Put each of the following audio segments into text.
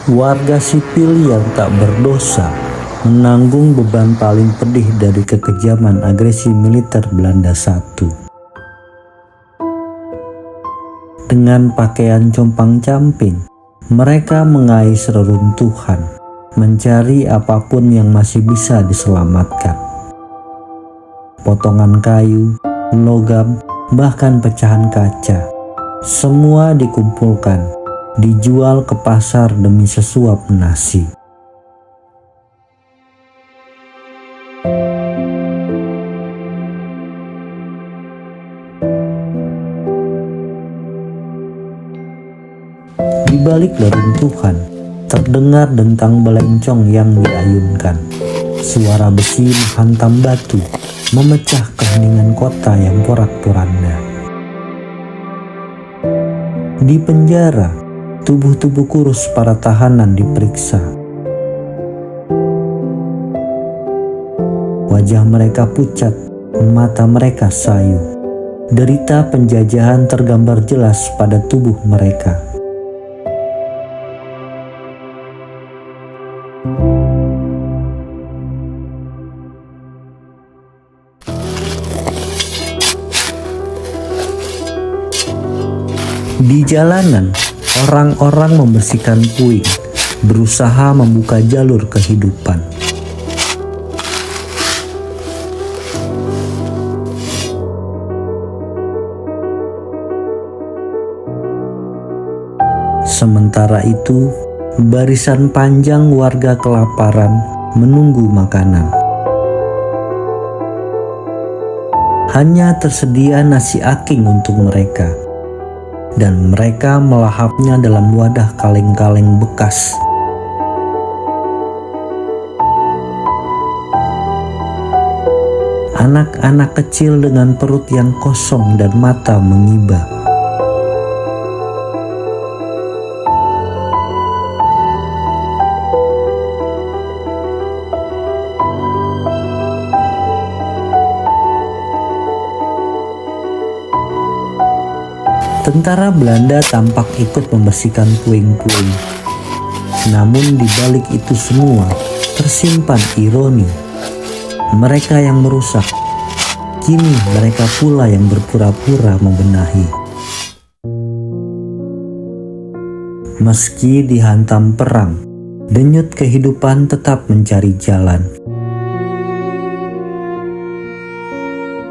warga sipil yang tak berdosa menanggung beban paling pedih dari kekejaman agresi militer Belanda I. Dengan pakaian compang-camping, mereka mengais reruntuhan, mencari apapun yang masih bisa diselamatkan. Potongan kayu, logam, bahkan pecahan kaca, semua dikumpulkan, dijual ke pasar demi sesuap nasi. Di balik reruntuhan, terdengar dentang belencong yang diayunkan. Suara besi menghantam batu, memecah keheningan kota yang porak-poranda. Di penjara, tubuh-tubuh kurus para tahanan diperiksa. Wajah mereka pucat, mata mereka sayu. Derita penjajahan tergambar jelas pada tubuh mereka. Di jalanan, orang-orang membersihkan puing, berusaha membuka jalur kehidupan. Sementara itu, barisan panjang warga kelaparan menunggu makanan. Hanya tersedia nasi aking untuk mereka, dan mereka melahapnya dalam wadah kaleng-kaleng bekas. Anak-anak kecil dengan perut yang kosong dan mata mengibah. Tentara Belanda tampak ikut membersihkan puing-puing. Namun di balik itu semua tersimpan ironi. Mereka yang merusak, kini mereka pula yang berpura-pura membenahi. Meski dihantam perang, denyut kehidupan tetap mencari jalan.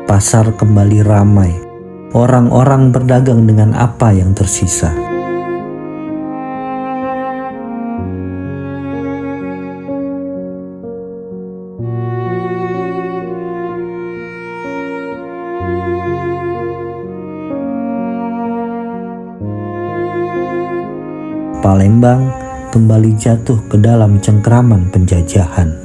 Pasar kembali ramai. Orang-orang berdagang dengan apa yang tersisa. Palembang kembali jatuh ke dalam cengkraman penjajahan.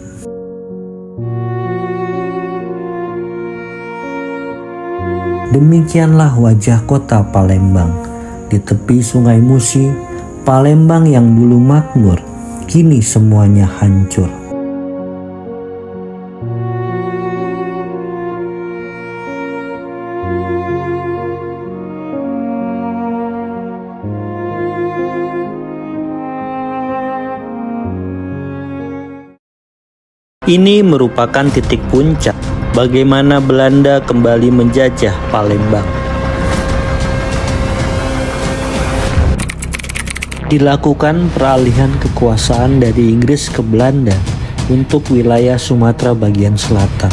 Demikianlah wajah kota Palembang. Di tepi Sungai Musi, Palembang yang dulu makmur, kini semuanya hancur. Ini merupakan titik puncak bagaimana Belanda kembali menjajah Palembang. Dilakukan peralihan kekuasaan dari Inggris ke Belanda untuk wilayah Sumatera bagian selatan.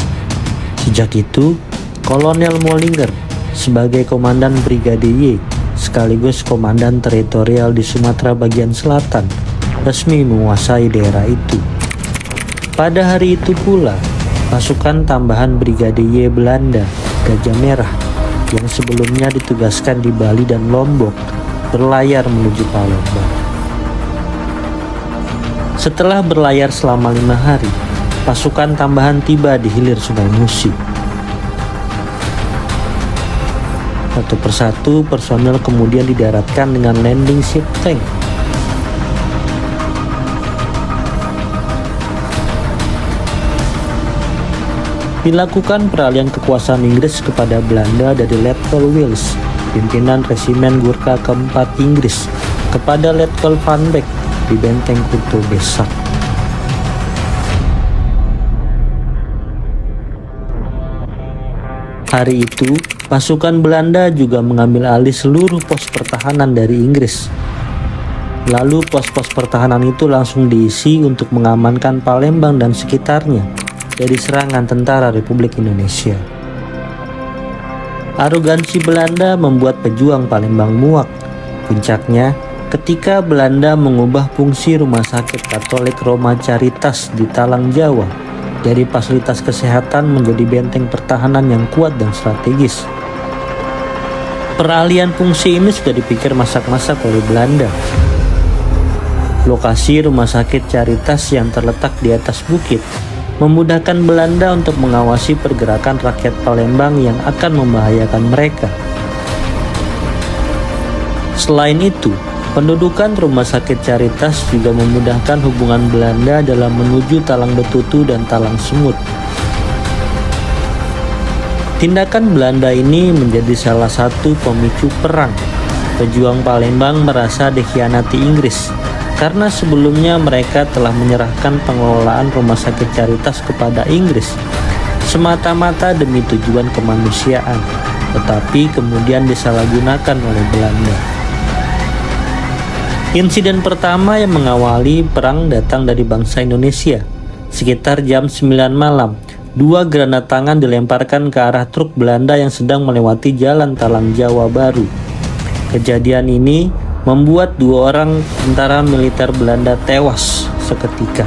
Sejak itu, Kolonel Mollinger sebagai Komandan Brigade Y sekaligus Komandan Teritorial di Sumatera bagian selatan resmi menguasai daerah itu. Pada hari itu pula, pasukan tambahan Brigade Y Belanda, Gajah Merah, yang sebelumnya ditugaskan di Bali dan Lombok, berlayar menuju Palembang. Setelah berlayar selama 5 hari, pasukan tambahan tiba di hilir Sungai Musi. Satu persatu personel kemudian didaratkan dengan landing ship tank. Dilakukan peralihan kekuasaan Inggris kepada Belanda dari Letkol Wils, pimpinan Resimen Gurkha keempat Inggris, kepada Letkol Van Beek, di benteng Kurtulbesak. Hari itu, pasukan Belanda juga mengambil alih seluruh pos pertahanan dari Inggris. Lalu pos-pos pertahanan itu langsung diisi untuk mengamankan Palembang dan sekitarnya dari serangan tentara Republik Indonesia. Arogansi Belanda membuat pejuang Palembang muak. Puncaknya, ketika Belanda mengubah fungsi Rumah Sakit Katolik Roma Caritas di Talang Jawa dari fasilitas kesehatan menjadi benteng pertahanan yang kuat dan strategis. Peralihan fungsi ini sudah dipikir masak-masak oleh Belanda. Lokasi Rumah Sakit Caritas yang terletak di atas bukit memudahkan Belanda untuk mengawasi pergerakan rakyat Palembang yang akan membahayakan mereka. Selain itu, pendudukan Rumah Sakit Caritas juga memudahkan hubungan Belanda dalam menuju Talang Betutu dan Talang Semut. Tindakan Belanda ini menjadi salah satu pemicu perang. Pejuang Palembang merasa dikhianati Inggris karena sebelumnya mereka telah menyerahkan pengelolaan Rumah Sakit Caritas kepada Inggris semata-mata demi tujuan kemanusiaan, tetapi kemudian disalahgunakan oleh Belanda. Insiden pertama yang mengawali perang datang dari bangsa Indonesia. Sekitar jam 9 malam, 2 granat tangan dilemparkan ke arah truk Belanda yang sedang melewati jalan Talang Jawa Baru. Kejadian ini membuat 2 orang tentara militer Belanda tewas seketika.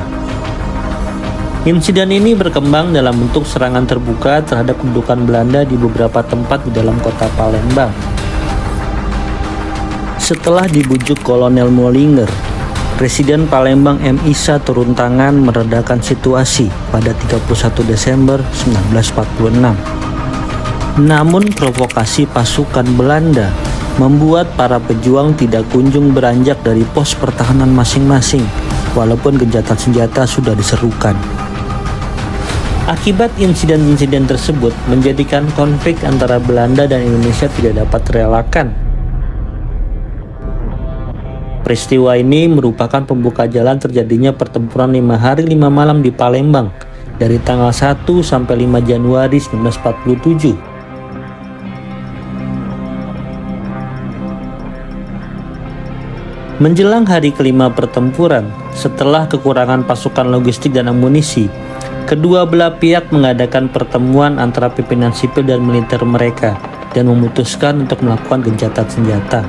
Insiden ini berkembang dalam bentuk serangan terbuka terhadap kedudukan Belanda di beberapa tempat di dalam kota Palembang. Setelah dibujuk Kolonel Mollinger, Presiden Palembang M. Isa turun tangan meredakan situasi pada 31 Desember 1946. Namun provokasi pasukan Belanda membuat para pejuang tidak kunjung beranjak dari pos pertahanan masing-masing, walaupun gencatan senjata sudah diserukan. Akibat insiden-insiden tersebut menjadikan konflik antara Belanda dan Indonesia tidak dapat terelakkan. Peristiwa ini merupakan pembuka jalan terjadinya pertempuran 5 hari 5 malam di Palembang dari tanggal 1 sampai 5 Januari 1947. Menjelang hari kelima pertempuran, setelah kekurangan pasukan logistik dan amunisi, kedua belah pihak mengadakan pertemuan antara pimpinan sipil dan militer mereka dan memutuskan untuk melakukan gencatan senjata.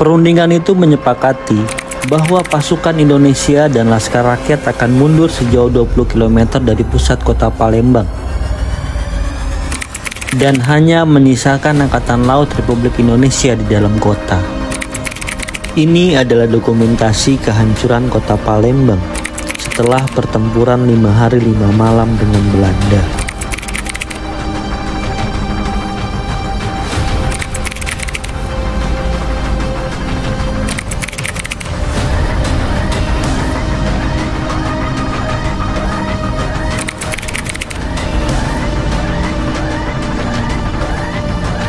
Perundingan itu menyepakati bahwa pasukan Indonesia dan Laskar Rakyat akan mundur sejauh 20 km dari pusat kota Palembang dan hanya menyisakan Angkatan Laut Republik Indonesia di dalam kota. Ini adalah dokumentasi kehancuran kota Palembang setelah pertempuran 5 hari 5 malam dengan Belanda.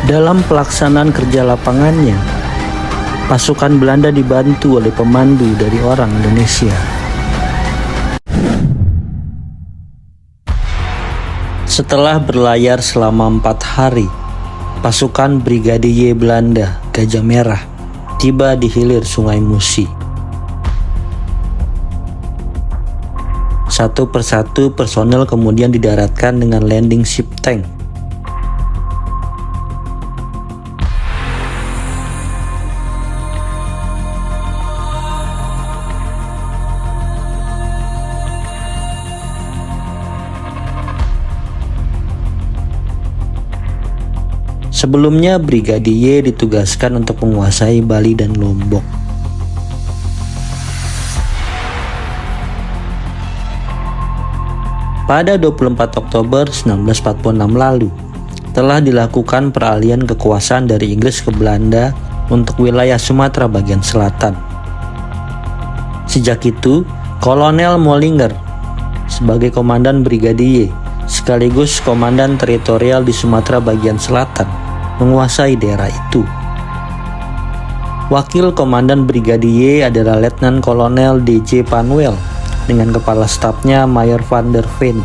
Dalam pelaksanaan kerja lapangannya, pasukan Belanda dibantu oleh pemandu dari orang Indonesia. Setelah berlayar selama 4 hari, pasukan Brigade Y Belanda Gajah Merah tiba di hilir Sungai Musi. Satu persatu personel kemudian didaratkan dengan landing ship tank. Sebelumnya, Brigade Y ditugaskan untuk menguasai Bali dan Lombok. Pada 24 Oktober 1946 lalu, telah dilakukan peralihan kekuasaan dari Inggris ke Belanda untuk wilayah Sumatera bagian selatan. Sejak itu, Kolonel Mollinger sebagai Komandan Brigade Y sekaligus Komandan Teritorial di Sumatera bagian selatan menguasai daerah itu. Wakil Komandan Brigadier adalah Letnan Kolonel D.J. Panwel dengan kepala stafnya Mayor van der Veen.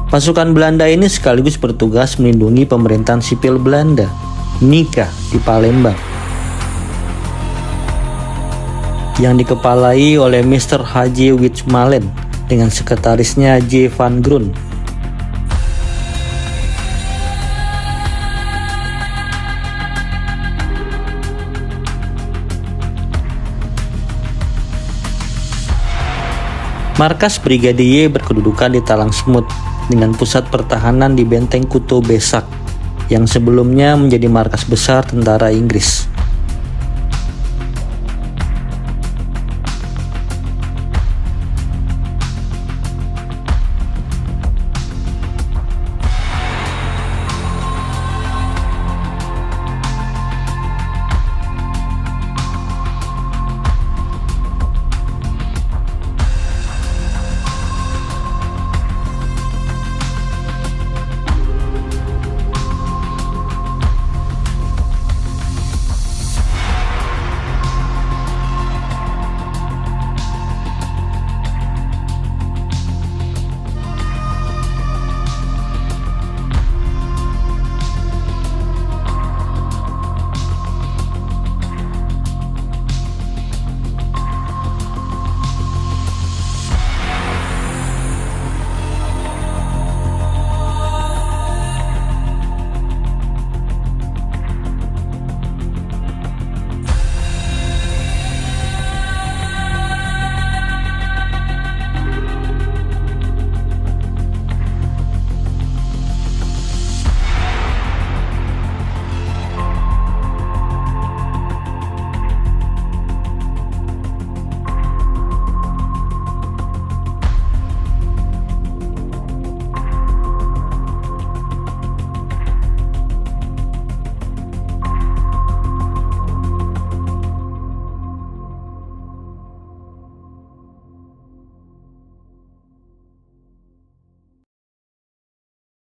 Pasukan Belanda ini sekaligus bertugas melindungi pemerintahan sipil Belanda, Nika, di Palembang, yang dikepalai oleh Mr. H.J. Witchmalen dengan sekretarisnya J. van Groen. Markas Brigadier berkedudukan di Talang Semut dengan pusat pertahanan di Benteng Kuto Besak yang sebelumnya menjadi markas besar tentara Inggris.